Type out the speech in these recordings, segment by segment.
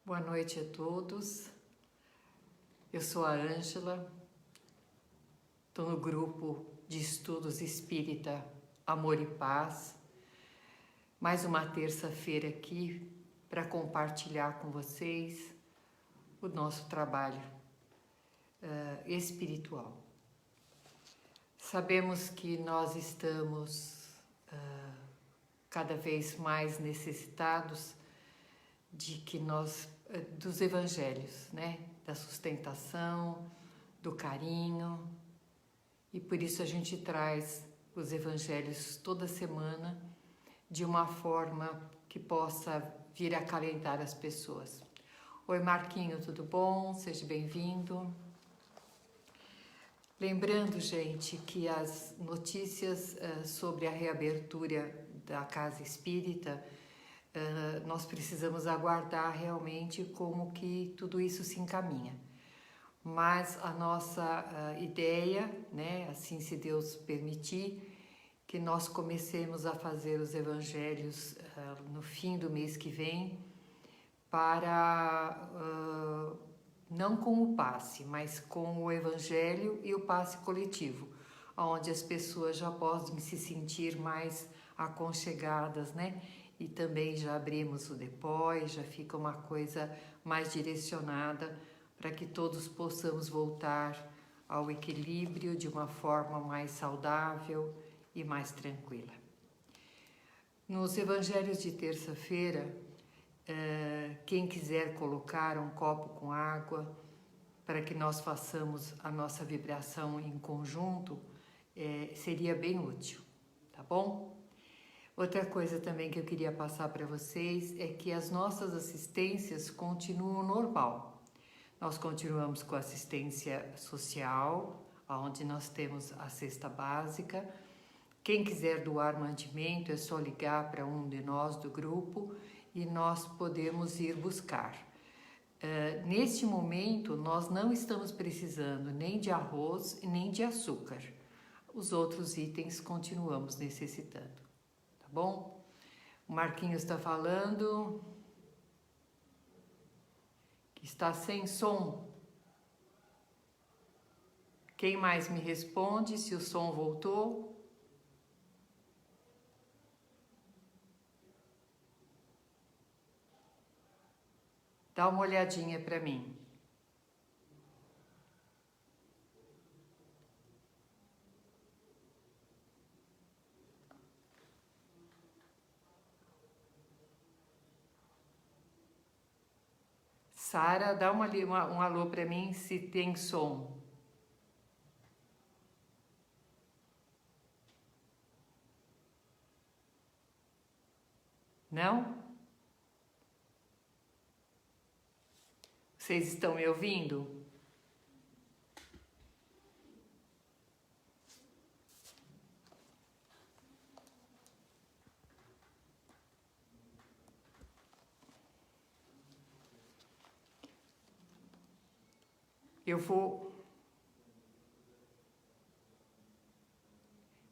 Boa noite a todos. Eu sou a Ângela, estou no grupo de estudos espírita Amor e Paz. Mais uma terça-feira aqui para compartilhar com vocês o nosso trabalho espiritual. Sabemos que nós estamos cada vez mais necessitados dos evangelhos, né? Da sustentação, do carinho, e por isso a gente traz os evangelhos toda semana de uma forma que possa vir a acalentar as pessoas. Oi Marquinho, tudo bom? Seja bem-vindo. Lembrando, gente, que as notícias sobre a reabertura da Casa Espírita, nós precisamos aguardar realmente como que tudo isso se encaminha. Mas a nossa ideia, né, assim se Deus permitir, que nós comecemos a fazer os evangelhos no fim do mês que vem, para não com o passe, mas com o evangelho e o passe coletivo, onde as pessoas já podem se sentir mais aconchegadas, né? E também já abrimos o depois, já fica uma coisa mais direcionada para que todos possamos voltar ao equilíbrio de uma forma mais saudável e mais tranquila. Nos evangelhos de terça-feira, quem quiser colocar um copo com água para que nós façamos a nossa vibração em conjunto, seria bem útil, tá bom? Outra coisa também que eu queria passar para vocês é que as nossas assistências continuam normal. Nós continuamos com assistência social, onde nós temos a cesta básica. Quem quiser doar mantimento é só ligar para um de nós do grupo e nós podemos ir buscar. Neste momento, nós não estamos precisando nem de arroz e nem de açúcar. Os outros itens continuamos necessitando. Tá bom? O Marquinhos está falando que está sem som. Quem mais me responde se o som voltou? Dá uma olhadinha para mim. Sara, dá um alô para mim se tem som. Não? Vocês estão me ouvindo? Eu vou...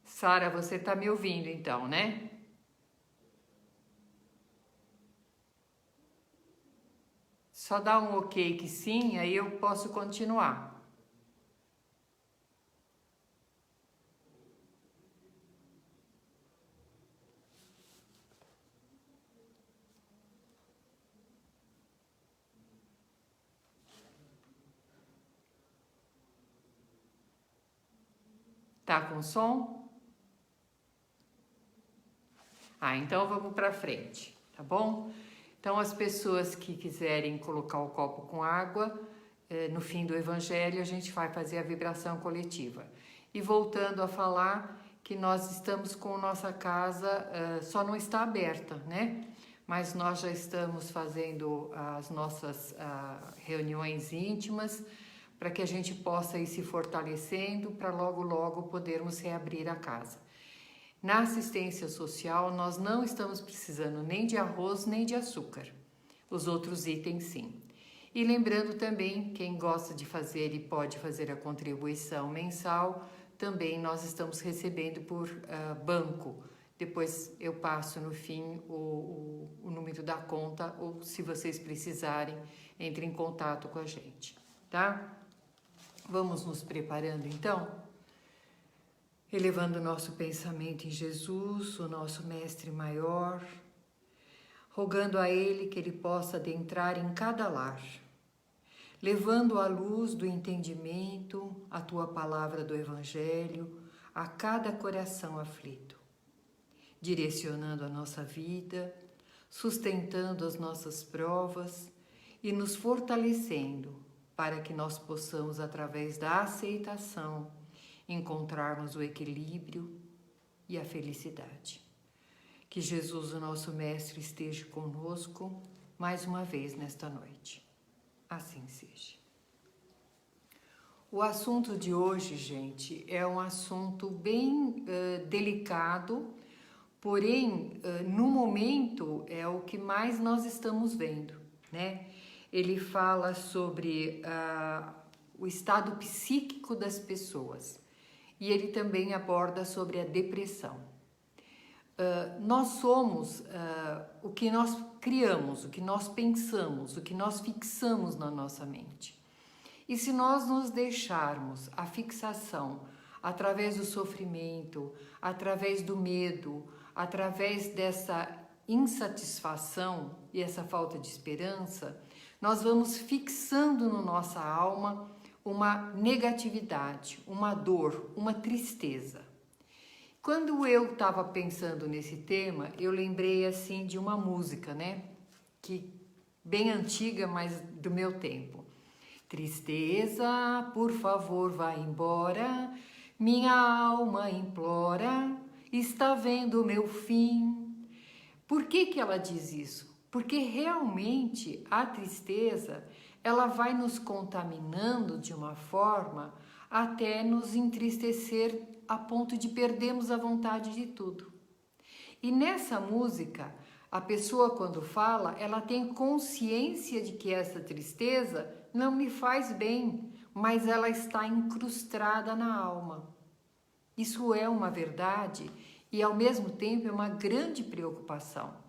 Sara, você está me ouvindo então, né? Só dá um ok que sim, aí eu posso continuar. Tá com som? Então vamos para frente, tá bom? Então as pessoas que quiserem colocar o copo com água, no fim do evangelho a gente vai fazer a vibração coletiva. E voltando a falar que nós estamos com nossa casa, só não está aberta, né? Mas nós já estamos fazendo as nossas reuniões íntimas para que a gente possa ir se fortalecendo para logo, logo podermos reabrir a casa. Na assistência social, nós não estamos precisando nem de arroz nem de açúcar. Os outros itens, sim. E lembrando também, quem gosta de fazer e pode fazer a contribuição mensal, também nós estamos recebendo por banco Depois eu passo no fim o número da conta, ou se vocês precisarem, entre em contato com a gente, tá? Vamos nos preparando então, elevando o nosso pensamento em Jesus, o nosso Mestre Maior, rogando a Ele que Ele possa adentrar em cada lar, levando a luz do entendimento, a Tua palavra do Evangelho, a cada coração aflito, direcionando a nossa vida, sustentando as nossas provas e nos fortalecendo para que nós possamos, através da aceitação, encontrarmos o equilíbrio e a felicidade. Que Jesus, o nosso Mestre, esteja conosco mais uma vez nesta noite. Assim seja. O assunto de hoje, gente, é um assunto bem delicado, porém, no momento, é o que mais nós estamos vendo, né? Ele fala sobre o estado psíquico das pessoas e ele também aborda sobre a depressão. Nós somos o que nós criamos, o que nós pensamos, o que nós fixamos na nossa mente. E se nós nos deixarmos a fixação através do sofrimento, através do medo, através dessa insatisfação e essa falta de esperança, nós vamos fixando na nossa alma uma negatividade, uma dor, uma tristeza. Quando eu estava pensando nesse tema, eu lembrei assim de uma música, né? Que bem antiga, mas do meu tempo. Tristeza, por favor, vá embora, minha alma implora, está vendo o meu fim. Por que ela diz isso? Porque realmente a tristeza, ela vai nos contaminando de uma forma até nos entristecer a ponto de perdermos a vontade de tudo. E nessa música, a pessoa quando fala, ela tem consciência de que essa tristeza não me faz bem, mas ela está incrustada na alma. Isso é uma verdade e ao mesmo tempo é uma grande preocupação.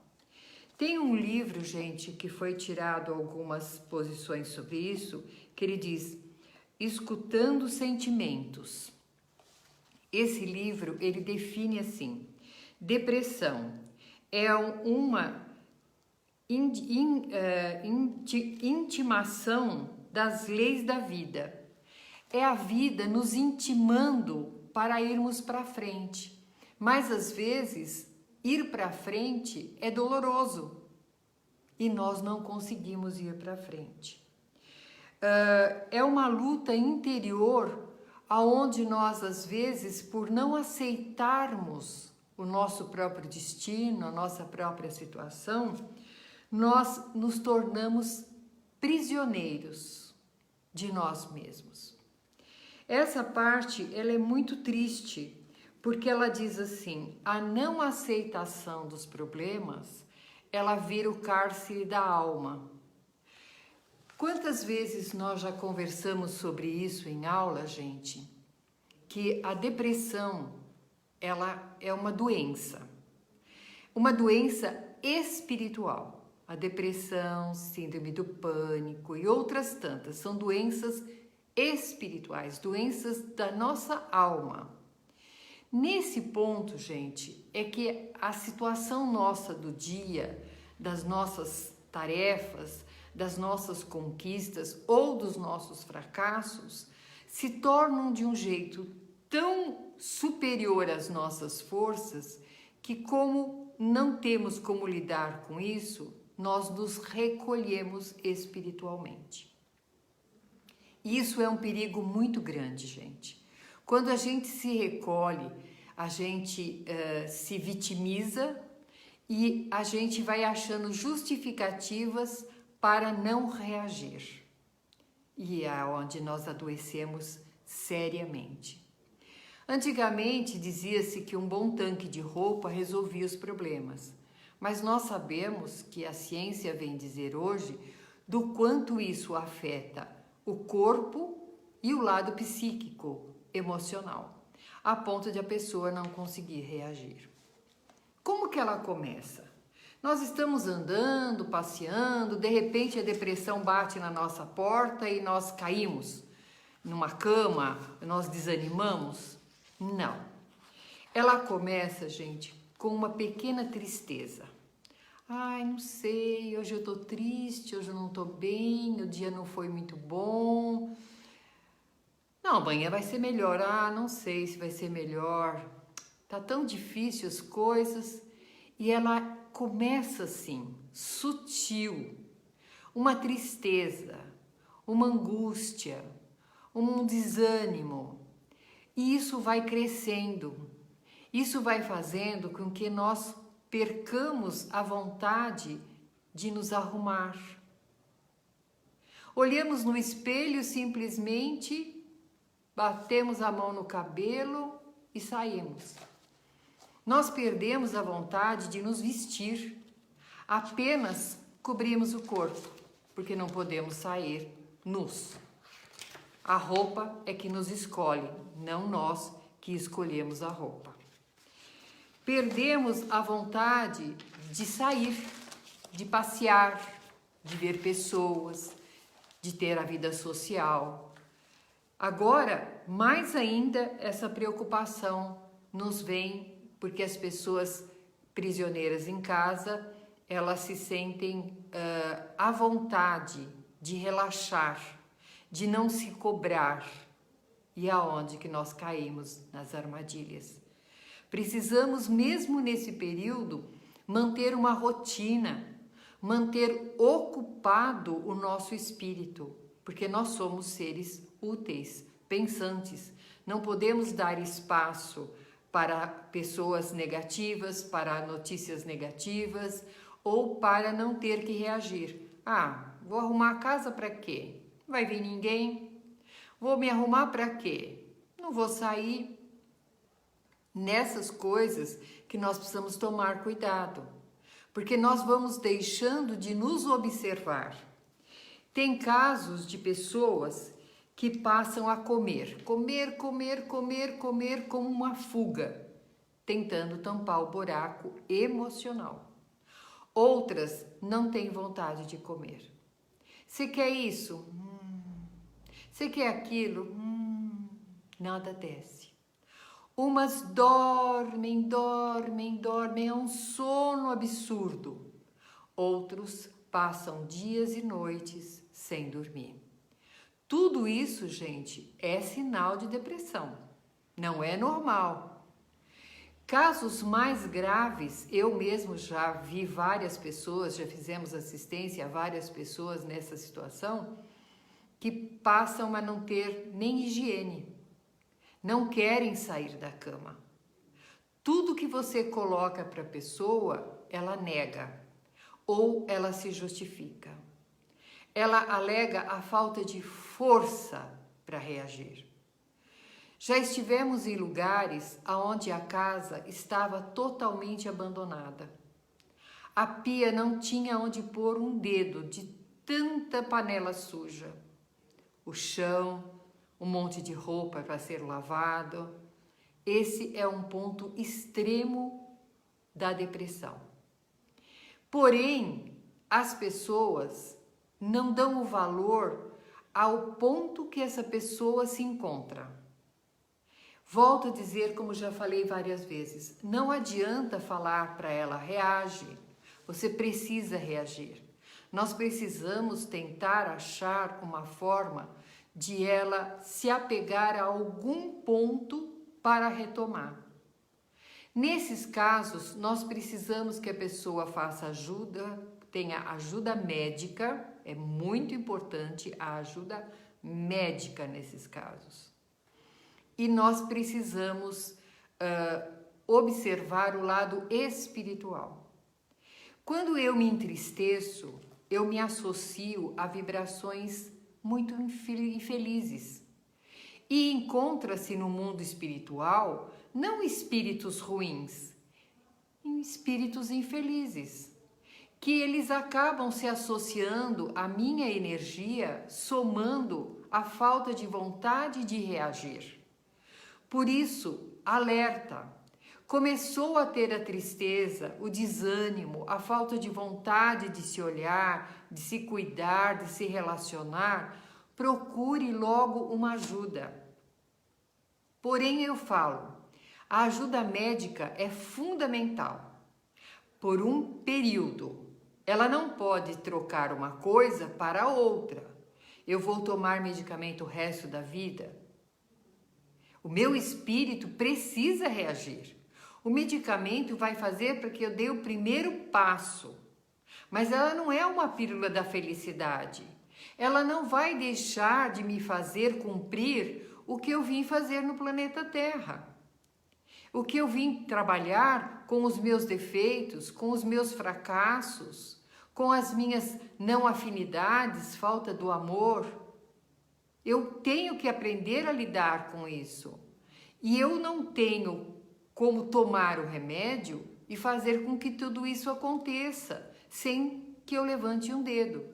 Tem um livro, gente, que foi tirado algumas posições sobre isso, que ele diz, Escutando Sentimentos. Esse livro, ele define assim, depressão é uma intimação das leis da vida. É a vida nos intimando para irmos para frente. Mas às vezes, ir para frente é doloroso e nós não conseguimos ir para frente. É uma luta interior aonde nós, às vezes, por não aceitarmos o nosso próprio destino, a nossa própria situação, nós nos tornamos prisioneiros de nós mesmos. Essa parte, ela é muito triste, porque ela diz assim, a não aceitação dos problemas, ela vira o cárcere da alma. Quantas vezes nós já conversamos sobre isso em aula, gente? Que a depressão, ela é uma doença espiritual. A depressão, síndrome do pânico e outras tantas são doenças espirituais, doenças da nossa alma. Nesse ponto, gente, é que a situação nossa do dia, das nossas tarefas, das nossas conquistas ou dos nossos fracassos se tornam de um jeito tão superior às nossas forças que, como não temos como lidar com isso, nós nos recolhemos espiritualmente. Isso é um perigo muito grande, gente. Quando a gente se recolhe, a gente se vitimiza e a gente vai achando justificativas para não reagir. E é onde nós adoecemos seriamente. Antigamente dizia-se que um bom tanque de roupa resolvia os problemas, mas nós sabemos que a ciência vem dizer hoje do quanto isso afeta o corpo e o lado psíquico, emocional, a ponto de a pessoa não conseguir reagir. Como que ela começa? Nós estamos andando, passeando, de repente a depressão bate na nossa porta e nós caímos numa cama, nós desanimamos? Não. Ela começa, gente, com uma pequena tristeza. Ai, não sei, hoje eu tô triste, hoje eu não tô bem, o dia não foi muito bom. Não, amanhã vai ser melhor. Ah, não sei se vai ser melhor. Tá tão difícil as coisas. E ela começa assim, sutil, uma tristeza, uma angústia, um desânimo. E isso vai crescendo. Isso vai fazendo com que nós percamos a vontade de nos arrumar. Olhamos no espelho, simplesmente batemos a mão no cabelo e saímos. Nós perdemos a vontade de nos vestir, apenas cobrimos o corpo, porque não podemos sair nus. A roupa é que nos escolhe, não nós que escolhemos a roupa. Perdemos a vontade de sair, de passear, de ver pessoas, de ter a vida social. Agora, mais ainda, essa preocupação nos vem porque as pessoas prisioneiras em casa, elas se sentem à vontade de relaxar, de não se cobrar. E aonde que nós caímos nas armadilhas? Precisamos, mesmo nesse período, manter uma rotina, manter ocupado o nosso espírito, porque nós somos seres úteis, pensantes. Não podemos dar espaço para pessoas negativas, para notícias negativas ou para não ter que reagir. Ah, vou arrumar a casa para quê? Não vai vir ninguém? Vou me arrumar para quê? Não vou sair. Nessas coisas que nós precisamos tomar cuidado, porque nós vamos deixando de nos observar. Tem casos de pessoas que passam a comer como uma fuga, tentando tampar o buraco emocional. Outras não têm vontade de comer. Você quer isso? Você quer aquilo? Nada desce. Umas dormem, é um sono absurdo. Outros passam dias e noites sem dormir. Tudo isso, gente, é sinal de depressão. Não é normal. Casos mais graves, eu mesmo já vi várias pessoas, já fizemos assistência a várias pessoas nessa situação, que passam a não ter nem higiene. Não querem sair da cama. Tudo que você coloca para a pessoa, ela nega ou ela se justifica. Ela alega a falta de força para reagir. Já estivemos em lugares onde a casa estava totalmente abandonada. A pia não tinha onde pôr um dedo de tanta panela suja. O chão, um monte de roupa para ser lavado. Esse é um ponto extremo da depressão. Porém, as pessoas não dão o valor ao ponto que essa pessoa se encontra. Volto a dizer, como já falei várias vezes, não adianta falar para ela, reage. Você precisa reagir. Nós precisamos tentar achar uma forma de ela se apegar a algum ponto para retomar. Nesses casos, nós precisamos que a pessoa faça ajuda, tenha ajuda médica, é muito importante a ajuda médica nesses casos. E nós precisamos observar o lado espiritual. Quando eu me entristeço, eu me associo a vibrações muito infelizes. E encontra-se no mundo espiritual não espíritos ruins, espíritos infelizes, que eles acabam se associando à minha energia, somando a falta de vontade de reagir. Por isso, alerta, começou a ter a tristeza, o desânimo, a falta de vontade de se olhar, de se cuidar, de se relacionar, procure logo uma ajuda. Porém, eu falo, a ajuda médica é fundamental por um período. Ela não pode trocar uma coisa para outra. Eu vou tomar medicamento o resto da vida? O meu espírito precisa reagir. O medicamento vai fazer para que eu dê o primeiro passo, mas ela não é uma pílula da felicidade. Ela não vai deixar de me fazer cumprir o que eu vim fazer no planeta Terra. O que eu vim trabalhar com os meus defeitos, com os meus fracassos, com as minhas não afinidades, falta do amor. Eu tenho que aprender a lidar com isso. E eu não tenho como tomar o remédio e fazer com que tudo isso aconteça, sem que eu levante um dedo.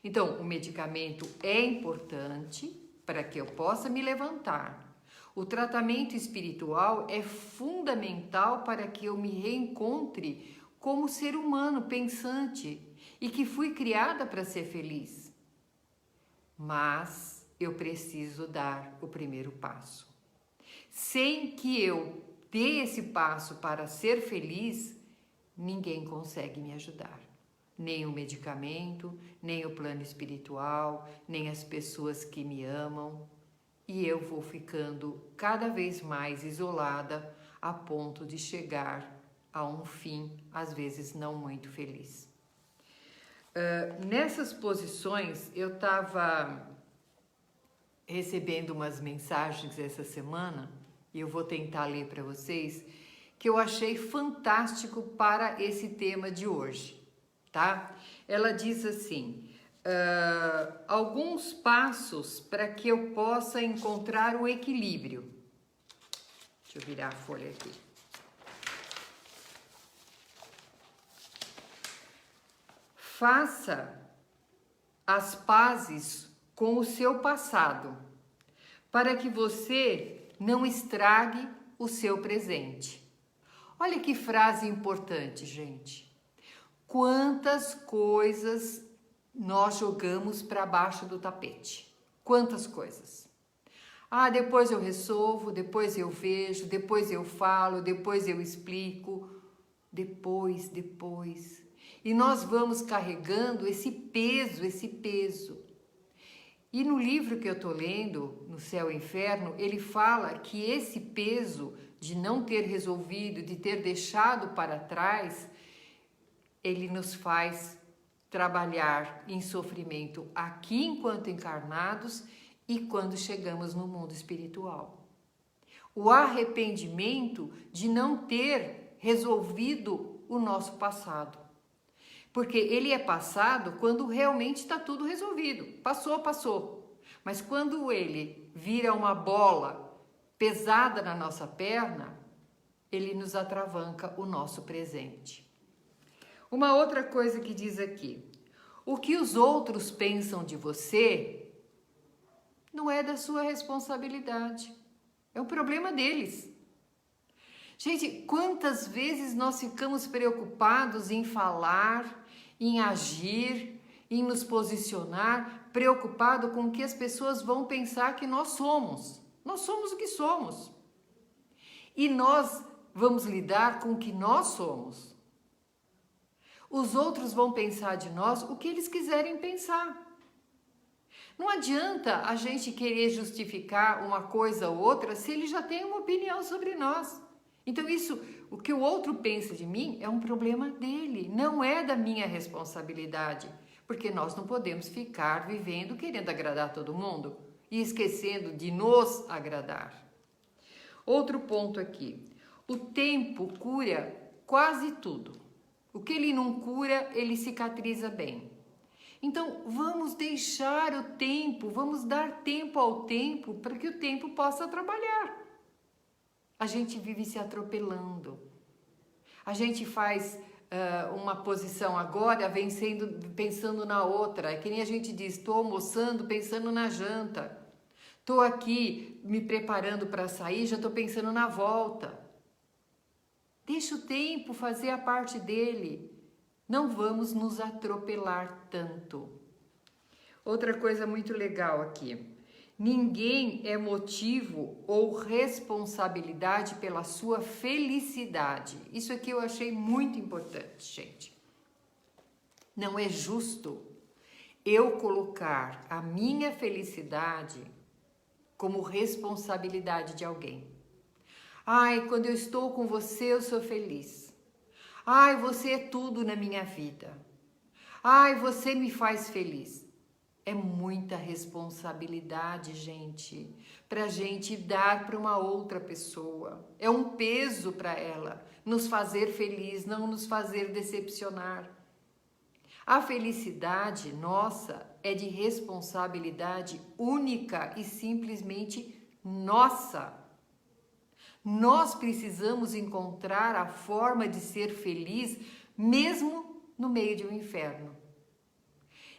Então, o medicamento é importante para que eu possa me levantar. O tratamento espiritual é fundamental para que eu me reencontre como ser humano pensante e que fui criada para ser feliz. Mas eu preciso dar o primeiro passo. Sem que eu dê esse passo para ser feliz, ninguém consegue me ajudar. Nem o medicamento, nem o plano espiritual, nem as pessoas que me amam. E eu vou ficando cada vez mais isolada a ponto de chegar a um fim, às vezes não muito feliz. Nessas posições, eu estava recebendo umas mensagens essa semana, e eu vou tentar ler para vocês, que eu achei fantástico para esse tema de hoje, tá? Ela diz assim, alguns passos para que eu possa encontrar o equilíbrio. Deixa eu virar a folha aqui. Faça as pazes com o seu passado, para que você não estrague o seu presente. Olha que frase importante, gente. Quantas coisas nós jogamos para baixo do tapete? Quantas coisas? Ah, depois eu resolvo, depois eu vejo, depois eu falo, depois eu explico. Depois. E nós vamos carregando esse peso. E no livro que eu estou lendo, No Céu e Inferno, ele fala que esse peso de não ter resolvido, de ter deixado para trás, ele nos faz trabalhar em sofrimento aqui enquanto encarnados e quando chegamos no mundo espiritual. O arrependimento de não ter resolvido o nosso passado. Porque ele é passado quando realmente está tudo resolvido. Passou. Mas quando ele vira uma bola pesada na nossa perna, ele nos atravanca o nosso presente. Uma outra coisa que diz aqui: o que os outros pensam de você não é da sua responsabilidade. É um problema deles. Gente, quantas vezes nós ficamos preocupados em falar, em agir, em nos posicionar, preocupado com o que as pessoas vão pensar que nós somos. Nós somos o que somos. E nós vamos lidar com o que nós somos. Os outros vão pensar de nós o que eles quiserem pensar. Não adianta a gente querer justificar uma coisa ou outra se ele já tem uma opinião sobre nós. Então isso, o que o outro pensa de mim é um problema dele, não é da minha responsabilidade, porque nós não podemos ficar vivendo querendo agradar todo mundo e esquecendo de nos agradar. Outro ponto aqui, o tempo cura quase tudo. O que ele não cura, ele cicatriza bem. Então vamos deixar o tempo, vamos dar tempo ao tempo para que o tempo possa trabalhar. A gente vive se atropelando. A gente faz uma posição agora, pensando na outra. É que nem a gente diz, estou almoçando pensando na janta. Estou aqui me preparando para sair, já estou pensando na volta. Deixa o tempo fazer a parte dele. Não vamos nos atropelar tanto. Outra coisa muito legal aqui. Ninguém é motivo ou responsabilidade pela sua felicidade. Isso aqui eu achei muito importante, gente. Não é justo eu colocar a minha felicidade como responsabilidade de alguém. Ai, quando eu estou com você, eu sou feliz. Ai, você é tudo na minha vida. Ai, você me faz feliz. É muita responsabilidade, gente, para a gente dar para uma outra pessoa. É um peso para ela nos fazer feliz, não nos fazer decepcionar. A felicidade nossa é de responsabilidade única e simplesmente nossa. Nós precisamos encontrar a forma de ser feliz mesmo no meio de um inferno.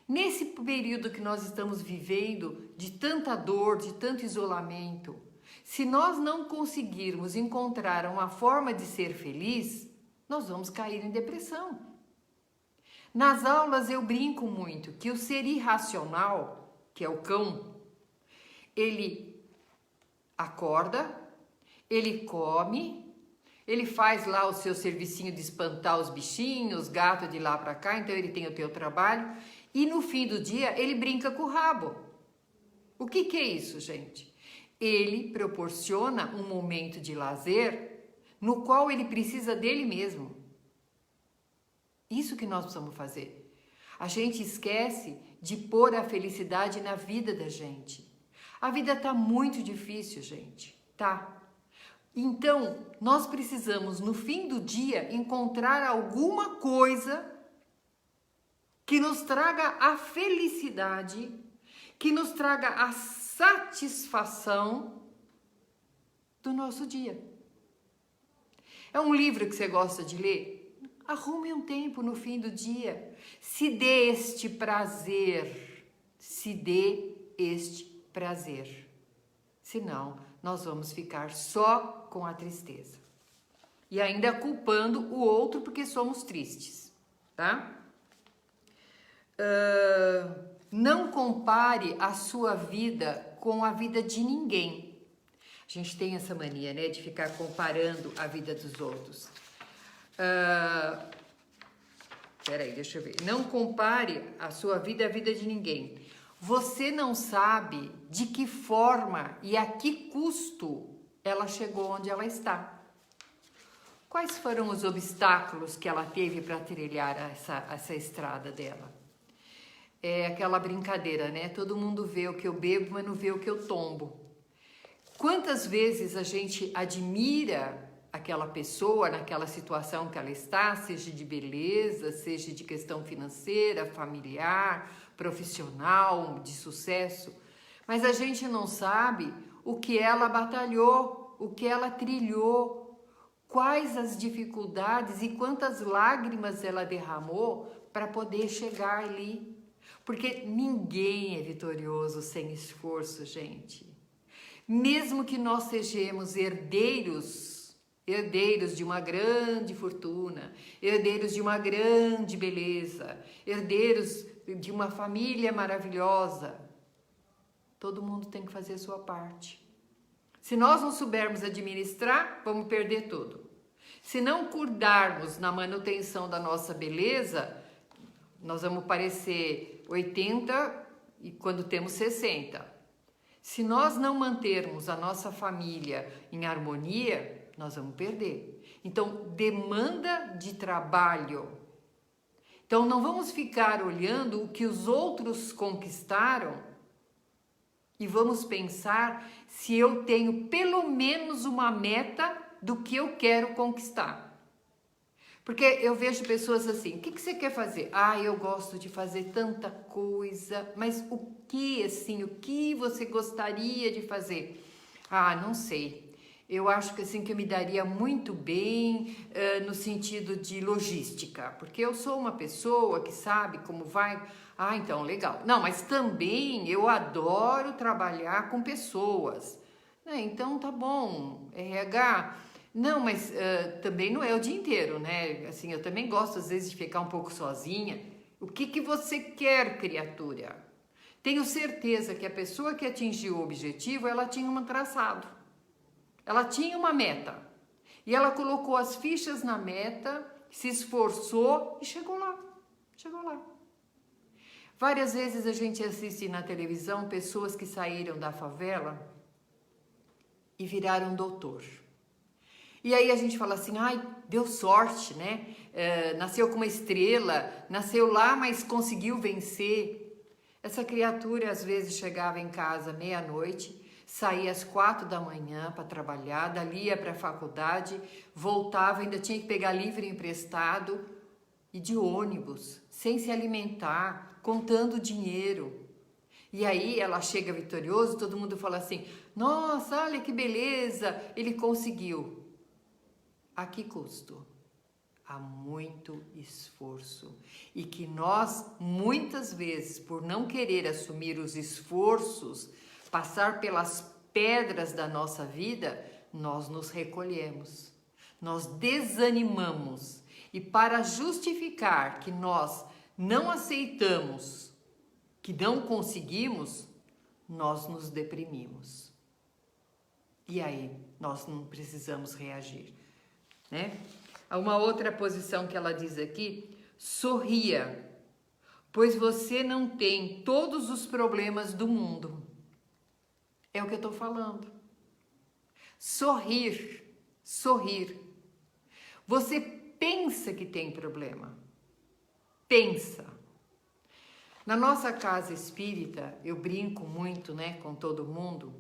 Nesse período que nós estamos vivendo de tanta dor, de tanto isolamento, se nós não conseguirmos encontrar uma forma de ser feliz, nós vamos cair em depressão. Nas aulas eu brinco muito que o ser irracional, que é o cão, ele acorda, ele come, ele faz lá o seu servicinho de espantar os bichinhos, gato de lá para cá, então ele tem o teu trabalho, e no fim do dia ele brinca com o rabo. O que é isso, gente? Ele proporciona um momento de lazer no qual ele precisa dele mesmo. Isso que nós precisamos fazer. A gente esquece de pôr a felicidade na vida da gente. A vida tá muito difícil, gente, tá? Então, nós precisamos, no fim do dia, encontrar alguma coisa que nos traga a felicidade, que nos traga a satisfação do nosso dia. É um livro que você gosta de ler? Arrume um tempo no fim do dia. Se dê este prazer. Se dê este prazer. Senão, nós vamos ficar só com a tristeza. E ainda culpando o outro porque somos tristes, tá? Não compare a sua vida com a vida de ninguém. A gente tem essa mania, né, de ficar comparando a vida dos outros. Peraí, deixa eu ver. Não compare a sua vida à vida de ninguém. Você não sabe de que forma e a que custo ela chegou onde ela está. Quais foram os obstáculos que ela teve para trilhar essa estrada dela? É aquela brincadeira, né? Todo mundo vê o que eu bebo, mas não vê o que eu tombo. Quantas vezes a gente admira aquela pessoa naquela situação que ela está, seja de beleza, seja de questão financeira, familiar, profissional, de sucesso, mas a gente não sabe o que ela batalhou, o que ela trilhou, quais as dificuldades e quantas lágrimas ela derramou para poder chegar ali. Porque ninguém é vitorioso sem esforço, gente. Mesmo que nós sejamos herdeiros de uma grande fortuna, herdeiros de uma grande beleza, herdeiros de uma família maravilhosa, todo mundo tem que fazer a sua parte. Se nós não soubermos administrar, vamos perder tudo. Se não cuidarmos na manutenção da nossa beleza, nós vamos parecer 80 e quando temos 60. Se nós não mantermos a nossa família em harmonia, nós vamos perder. Então, demanda de trabalho. Então, não vamos ficar olhando o que os outros conquistaram e vamos pensar se eu tenho pelo menos uma meta do que eu quero conquistar. Porque eu vejo pessoas assim, o que você quer fazer? Ah, eu gosto de fazer tanta coisa, mas o que assim, o que você gostaria de fazer? Ah, não sei. Eu acho que assim que eu me daria muito bem no sentido de logística, porque eu sou uma pessoa que sabe como vai. Ah, então, legal. Não, mas também eu adoro trabalhar com pessoas. Então, tá bom, RH. Não, mas também não é o dia inteiro, né? Assim, eu também gosto às vezes de ficar um pouco sozinha. O que que você quer, criatura? Tenho certeza que a pessoa que atingiu o objetivo, ela tinha um traçado. Ela tinha uma meta. E ela colocou as fichas na meta, se esforçou e chegou lá. Chegou lá. Várias vezes a gente assiste na televisão pessoas que saíram da favela e viraram doutor. E aí a gente fala assim, ai, deu sorte, né? Nasceu com uma estrela, nasceu lá, mas conseguiu vencer. Essa criatura às vezes chegava em casa meia-noite, saía às 4 da manhã para trabalhar, dali ia para a faculdade, voltava, ainda tinha que pegar livro emprestado e de ônibus, sem se alimentar, contando dinheiro. E aí ela chega vitoriosa, todo mundo fala assim, nossa, olha que beleza, ele conseguiu. A que custo? A muito esforço. E que nós, muitas vezes, por não querer assumir os esforços, passar pelas pedras da nossa vida, nós nos recolhemos, nós desanimamos. E para justificar que nós não aceitamos, que não conseguimos, nós nos deprimimos. E aí, nós não precisamos reagir, né? Há uma outra posição que ela diz aqui, sorria, pois você não tem todos os problemas do mundo. É o que eu estou falando. Sorrir, sorrir. Você pensa que tem problema. Pensa. Na nossa casa espírita, eu brinco muito, né, com todo mundo,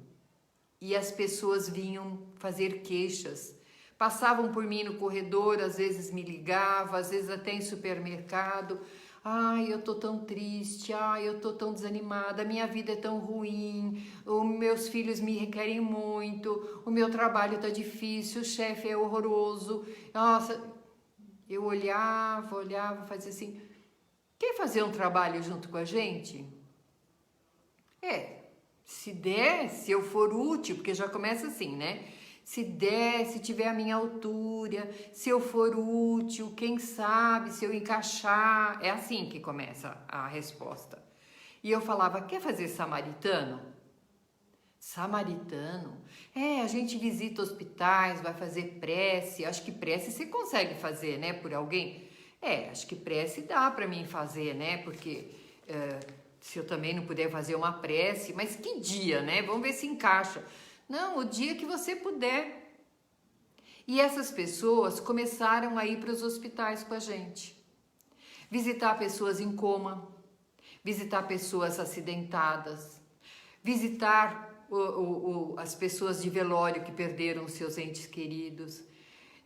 e as pessoas vinham fazer queixas. Passavam por mim no corredor, às vezes me ligavam, às vezes até em supermercado. Ai, eu tô tão triste, ai, eu tô tão desanimada, a minha vida é tão ruim, os meus filhos me requerem muito, o meu trabalho tá difícil, o chefe é horroroso. Nossa, eu olhava, fazia assim, quer fazer um trabalho junto com a gente? Se der, se eu for útil, porque já começa assim, né? Se der, se tiver a minha altura, se eu for útil, quem sabe, se eu encaixar. É assim que começa a resposta. E eu falava, quer fazer samaritano? Samaritano? A gente visita hospitais, vai fazer prece. Acho que prece você consegue fazer, né, por alguém? Acho que prece dá para mim fazer, né, porque se eu também não puder fazer uma prece, mas que dia, né? Vamos ver se encaixa. Não, o dia que você puder. E essas pessoas começaram a ir para os hospitais com a gente. Visitar pessoas em coma, visitar pessoas acidentadas, visitar as pessoas de velório que perderam seus entes queridos.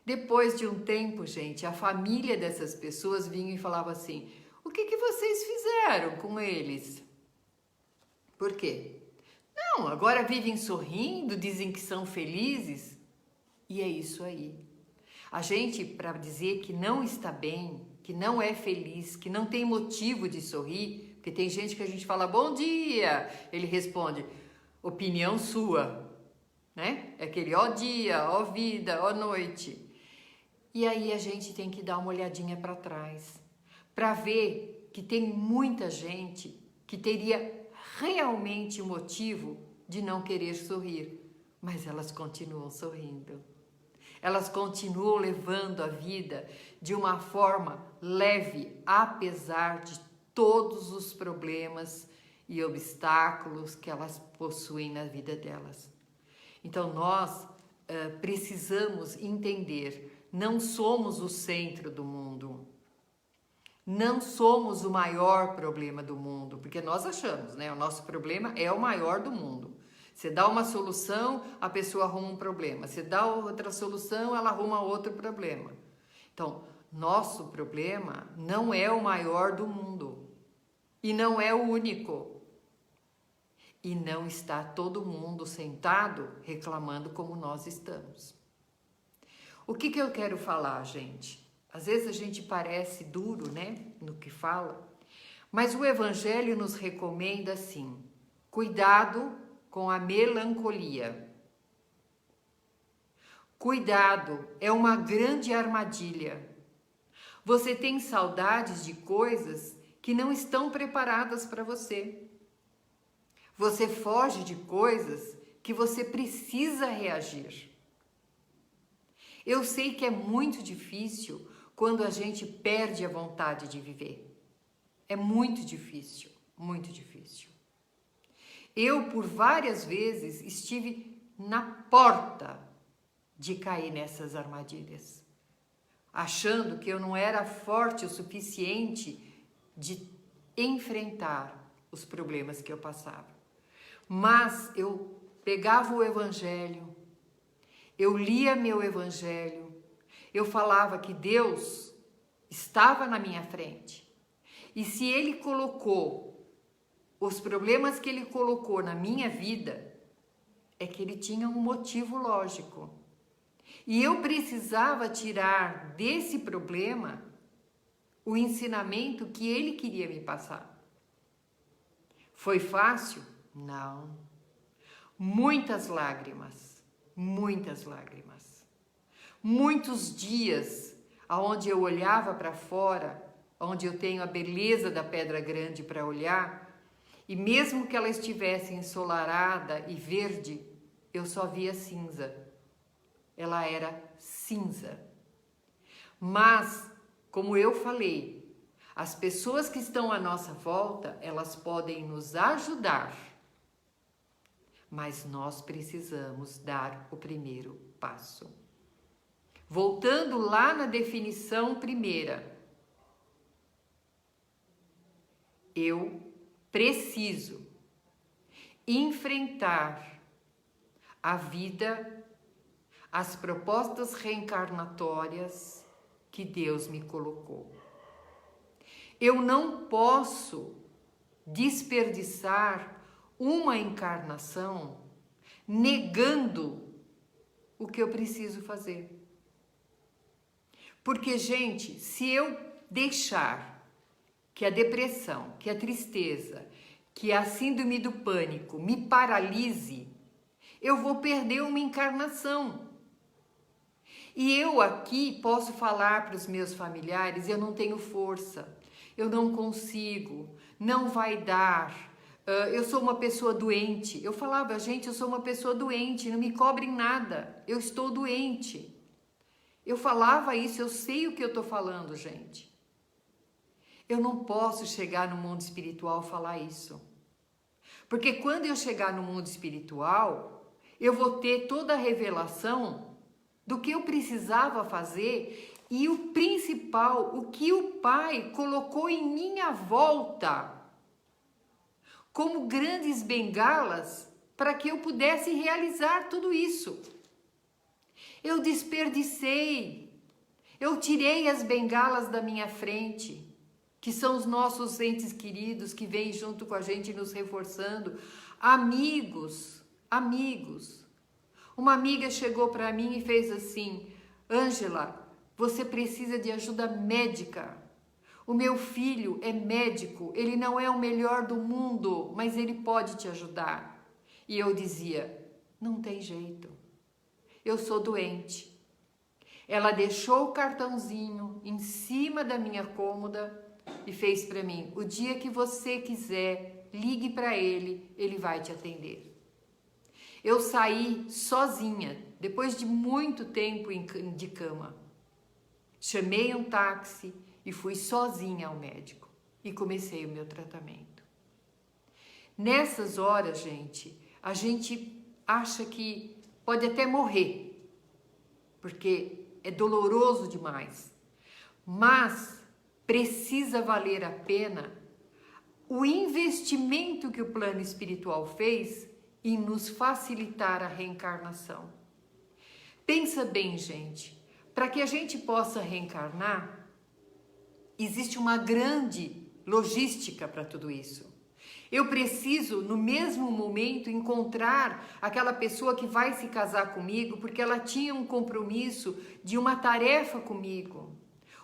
Depois de um tempo, gente, a família dessas pessoas vinha e falava assim, o que vocês fizeram com eles? Por quê? Não, agora vivem sorrindo, dizem que são felizes. E é isso aí. A gente, para dizer que não está bem, que não é feliz, que não tem motivo de sorrir, porque tem gente que a gente fala, bom dia, ele responde, opinião sua, né? É aquele ó dia, ó vida, ó noite. E aí a gente tem que dar uma olhadinha para trás, para ver que tem muita gente que teria realmente o motivo de não querer sorrir, mas elas continuam sorrindo. Elas continuam levando a vida de uma forma leve, apesar de todos os problemas e obstáculos que elas possuem na vida delas. Então nós precisamos entender, não somos o centro do mundo. Não somos o maior problema do mundo, porque nós achamos, né? O nosso problema é o maior do mundo. Você dá uma solução, a pessoa arruma um problema. Você dá outra solução, ela arruma outro problema. Então, nosso problema não é o maior do mundo. E não é o único. E não está todo mundo sentado reclamando como nós estamos. O que eu quero falar, gente? Às vezes a gente parece duro, né, no que fala, mas o Evangelho nos recomenda assim, cuidado com a melancolia. Cuidado, é uma grande armadilha. Você tem saudades de coisas que não estão preparadas para você. Você foge de coisas que você precisa reagir. Eu sei que é muito difícil quando a gente perde a vontade de viver. É muito difícil, muito difícil. Eu, por várias vezes, estive na porta de cair nessas armadilhas, achando que eu não era forte o suficiente de enfrentar os problemas que eu passava. Mas eu pegava o Evangelho, eu lia meu Evangelho, eu falava que Deus estava na minha frente. E se Ele colocou os problemas que Ele colocou na minha vida, é que Ele tinha um motivo lógico. E eu precisava tirar desse problema o ensinamento que Ele queria me passar. Foi fácil? Não. Muitas lágrimas, muitas lágrimas. Muitos dias onde eu olhava para fora, onde eu tenho a beleza da Pedra Grande para olhar, e mesmo que ela estivesse ensolarada e verde, eu só via cinza. Ela era cinza. Mas, como eu falei, as pessoas que estão à nossa volta, elas podem nos ajudar, mas nós precisamos dar o primeiro passo. Voltando lá na definição primeira, eu preciso enfrentar a vida, as propostas reencarnatórias que Deus me colocou. Eu não posso desperdiçar uma encarnação negando o que eu preciso fazer. Porque, gente, se eu deixar que a depressão, que a tristeza, que a síndrome do pânico me paralise, eu vou perder uma encarnação. E eu aqui posso falar para os meus familiares, eu não tenho força, eu não consigo, não vai dar, eu sou uma pessoa doente. Eu falava, gente, eu sou uma pessoa doente, não me cobrem nada, eu estou doente. Eu falava isso, eu sei o que eu estou falando, gente. Eu não posso chegar no mundo espiritual e falar isso. Porque quando eu chegar no mundo espiritual, eu vou ter toda a revelação do que eu precisava fazer e o principal, o que o Pai colocou em minha volta como grandes bengalas para que eu pudesse realizar tudo isso. Eu desperdicei, eu tirei as bengalas da minha frente, que são os nossos entes queridos que vêm junto com a gente nos reforçando, amigos. Uma amiga chegou para mim e fez assim, Ângela, você precisa de ajuda médica. O meu filho é médico, ele não é o melhor do mundo, mas ele pode te ajudar. E eu dizia, não tem jeito, eu sou doente. Ela deixou o cartãozinho em cima da minha cômoda e fez para mim, o dia que você quiser, ligue para ele, ele vai te atender. Eu saí sozinha, depois de muito tempo de cama. Chamei um táxi e fui sozinha ao médico e comecei o meu tratamento. Nessas horas, gente, a gente acha que pode até morrer, porque é doloroso demais, mas precisa valer a pena o investimento que o plano espiritual fez em nos facilitar a reencarnação. Pensa bem, gente, para que a gente possa reencarnar, existe uma grande logística para tudo isso. Eu preciso, no mesmo momento, encontrar aquela pessoa que vai se casar comigo, porque ela tinha um compromisso de uma tarefa comigo.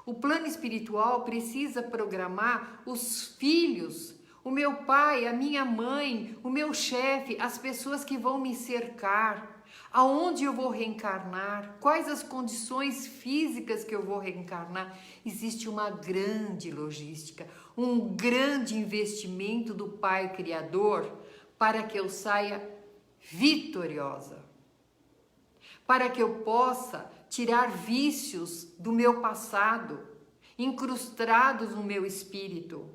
O plano espiritual precisa programar os filhos, o meu pai, a minha mãe, o meu chefe, as pessoas que vão me cercar, Aonde eu vou reencarnar? Quais as condições físicas que eu vou reencarnar? Existe uma grande logística, um grande investimento do Pai Criador para que eu saia vitoriosa, para que eu possa tirar vícios do meu passado, incrustados no meu espírito,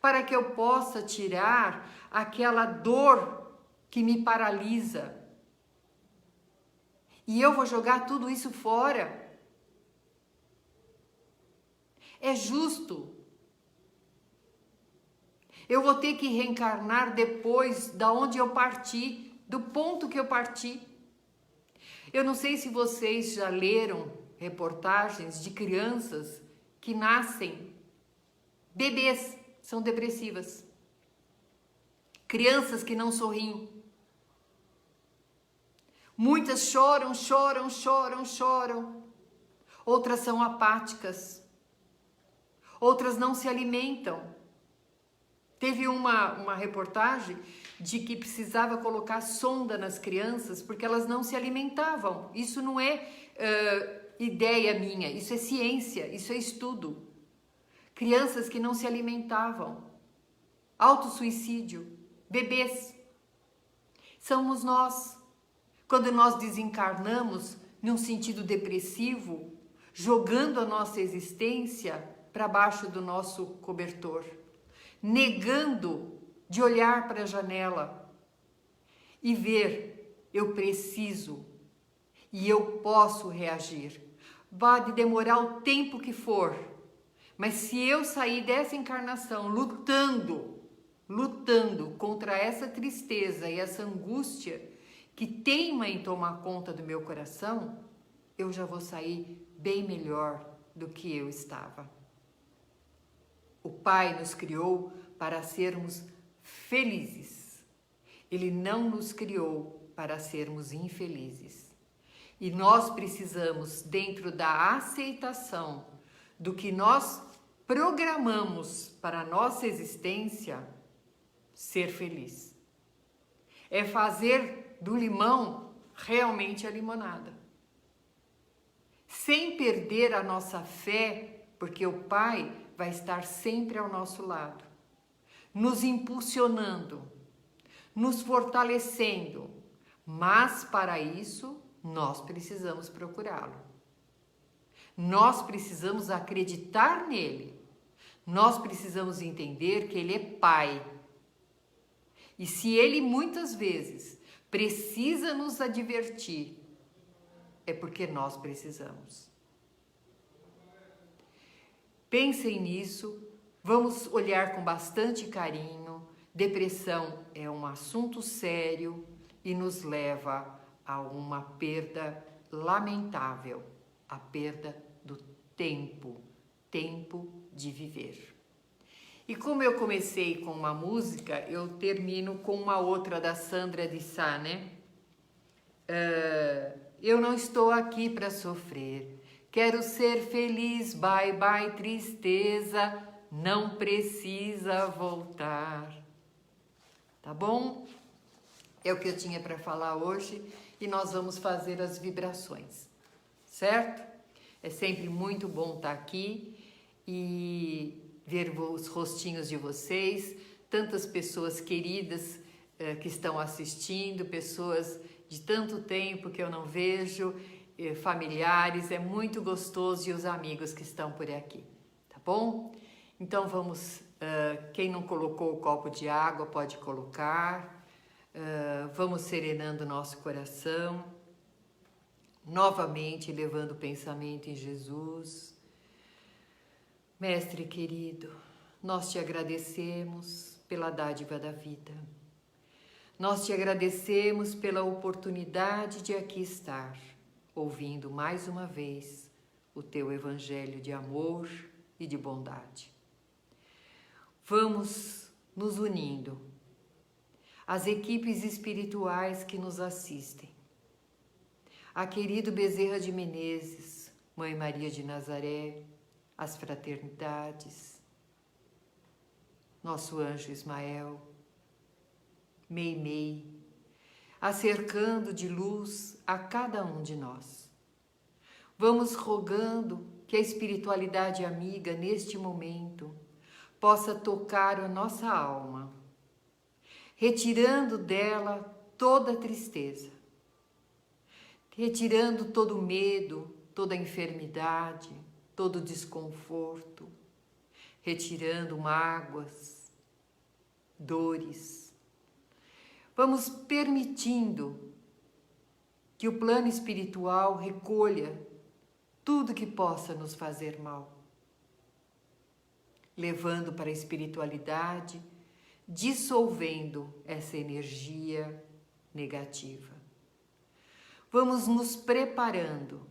para que eu possa tirar aquela dor que me paralisa. E eu vou jogar tudo isso fora. É justo. Eu vou ter que reencarnar depois da onde eu parti, do ponto que eu parti. Eu não sei se vocês já leram reportagens de crianças que nascem bebês, são depressivas. Crianças que não sorriem. Muitas choram. Outras são apáticas. Outras não se alimentam. Teve uma reportagem de que precisava colocar sonda nas crianças porque elas não se alimentavam. Isso não é ideia minha, isso é ciência, isso é estudo. Crianças que não se alimentavam. Autossuicídio. Bebês. Somos nós. Quando nós desencarnamos num sentido depressivo, jogando a nossa existência para baixo do nosso cobertor, negando de olhar para a janela e ver, eu preciso e eu posso reagir. Pode demorar o tempo que for, mas se eu sair dessa encarnação lutando contra essa tristeza e essa angústia que teima em tomar conta do meu coração, eu já vou sair bem melhor do que eu estava. O Pai nos criou para sermos felizes. Ele não nos criou para sermos infelizes. E nós precisamos, dentro da aceitação do que nós programamos para a nossa existência, ser feliz. É fazer do limão realmente a limonada. Sem perder a nossa fé, porque o Pai vai estar sempre ao nosso lado, nos impulsionando, nos fortalecendo, mas para isso nós precisamos procurá-lo. Nós precisamos acreditar nele. Nós precisamos entender que ele é Pai. E se ele muitas vezes precisa nos advertir, é porque nós precisamos. Pensem nisso, vamos olhar com bastante carinho. Depressão é um assunto sério e nos leva a uma perda lamentável, a perda do tempo de viver. E como eu comecei com uma música, eu termino com uma outra da Sandra de Sá, né? Eu não estou aqui para sofrer, quero ser feliz, bye bye tristeza, não precisa voltar. Tá bom? É o que eu tinha para falar hoje e nós vamos fazer as vibrações, certo? É sempre muito bom estar aqui e ver os rostinhos de vocês, tantas pessoas queridas que estão assistindo, pessoas de tanto tempo que eu não vejo, familiares, é muito gostoso, e os amigos que estão por aqui, tá bom? Então vamos, quem não colocou o copo de água pode colocar, vamos serenando nosso coração, novamente levando o pensamento em Jesus. Mestre querido, nós te agradecemos pela dádiva da vida. Nós te agradecemos pela oportunidade de aqui estar, ouvindo mais uma vez o teu evangelho de amor e de bondade. Vamos nos unindo, as equipes espirituais que nos assistem, a querido Bezerra de Menezes, Mãe Maria de Nazaré, as fraternidades, nosso anjo Ismael, Meimei, acercando de luz a cada um de nós. Vamos rogando que a espiritualidade amiga, neste momento, possa tocar a nossa alma, retirando dela toda a tristeza, retirando todo o medo, toda a enfermidade, todo o desconforto, retirando mágoas, dores. Vamos permitindo que o plano espiritual recolha tudo que possa nos fazer mal, levando para a espiritualidade, dissolvendo essa energia negativa. Vamos nos preparando,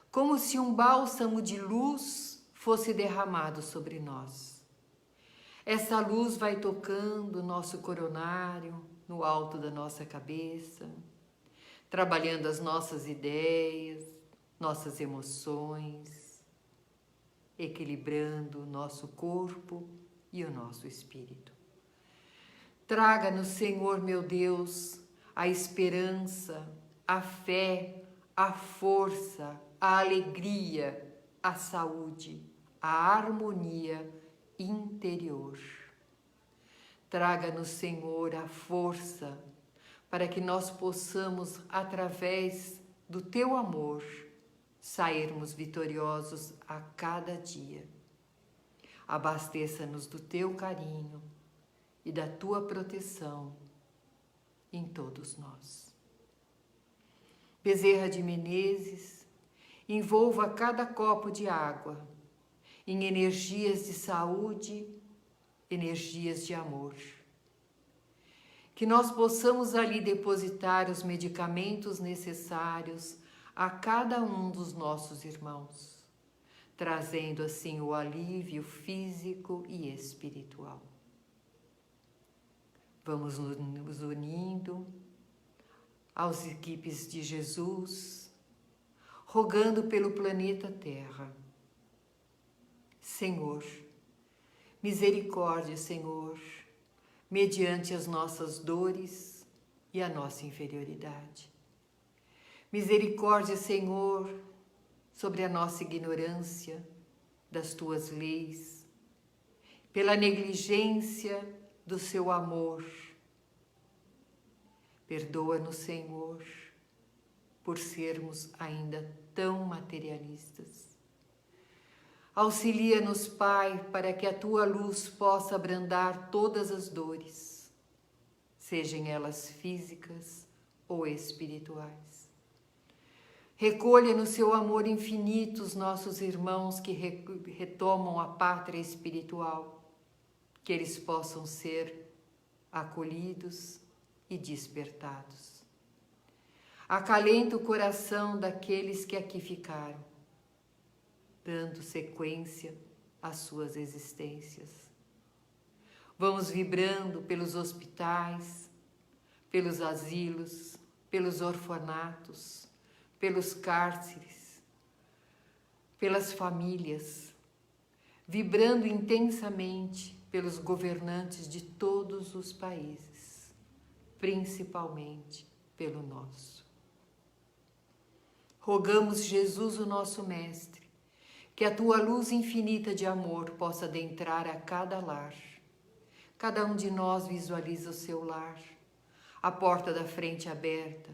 como se um bálsamo de luz fosse derramado sobre nós. Essa luz vai tocando o nosso coronário, no alto da nossa cabeça, trabalhando as nossas ideias, nossas emoções, equilibrando o nosso corpo e o nosso espírito. Traga-nos, Senhor meu Deus, a esperança, a fé, a força, a alegria, a saúde, a harmonia interior. Traga-nos, Senhor, a força para que nós possamos, através do Teu amor, sairmos vitoriosos a cada dia. Abasteça-nos do Teu carinho e da Tua proteção em todos nós. Bezerra de Menezes, envolva cada copo de água em energias de saúde, energias de amor. Que nós possamos ali depositar os medicamentos necessários a cada um dos nossos irmãos, trazendo assim o alívio físico e espiritual. Vamos nos unindo às equipes de Jesus, rogando pelo planeta Terra. Senhor, misericórdia, Senhor, mediante as nossas dores e a nossa inferioridade. Misericórdia, Senhor, sobre a nossa ignorância das Tuas leis, pela negligência do Seu amor. Perdoa-nos, Senhor, por sermos ainda tão materialistas. Auxilia-nos, Pai, para que a Tua luz possa abrandar todas as dores, sejam elas físicas ou espirituais. Recolha no Seu amor infinito os nossos irmãos que retomam a pátria espiritual, que eles possam ser acolhidos e despertados. Acalenta o coração daqueles que aqui ficaram, dando sequência às suas existências. Vamos vibrando pelos hospitais, pelos asilos, pelos orfanatos, pelos cárceres, pelas famílias, vibrando intensamente pelos governantes de todos os países, principalmente pelo nosso. Rogamos, Jesus, o nosso Mestre, que a Tua luz infinita de amor possa adentrar a cada lar. Cada um de nós visualiza o seu lar, a porta da frente aberta,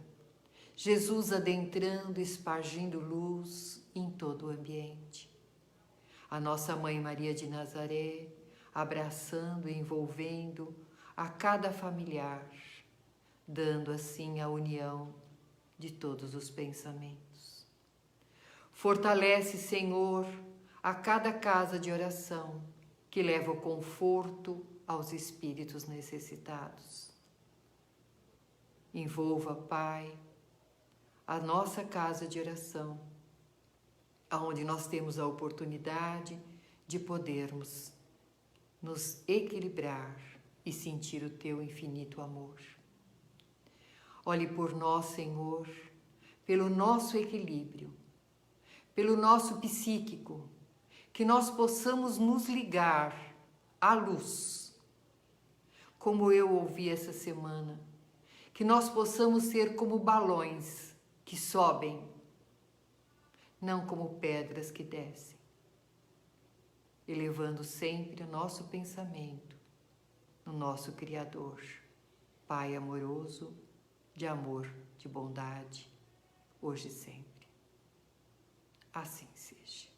Jesus adentrando, espargindo luz em todo o ambiente. A nossa Mãe Maria de Nazaré, abraçando e envolvendo a cada familiar, dando assim a união de todos os pensamentos. Fortalece, Senhor, a cada casa de oração que leva o conforto aos espíritos necessitados. Envolva, Pai, a nossa casa de oração, onde nós temos a oportunidade de podermos nos equilibrar e sentir o Teu infinito amor. Olhe por nós, Senhor, pelo nosso equilíbrio, pelo nosso psíquico, que nós possamos nos ligar à luz. Como eu ouvi essa semana, Que nós possamos ser como balões que sobem, não como pedras que descem, elevando sempre o nosso pensamento no nosso Criador, Pai amoroso, de amor, de bondade, hoje e sempre. Assim seja.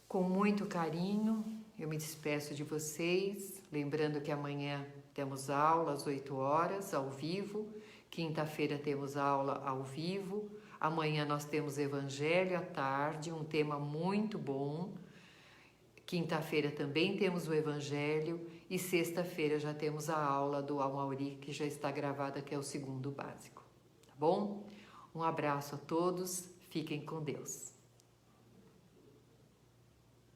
Com muito carinho, eu me despeço de vocês, lembrando que amanhã temos aula às 8 horas, ao vivo. Quinta-feira temos aula ao vivo. Amanhã nós temos Evangelho à tarde, um tema muito bom. Quinta-feira também temos o Evangelho e sexta-feira já temos a aula do Amauri, que já está gravada, que é o segundo básico. Tá bom? Um abraço a todos, fiquem com Deus.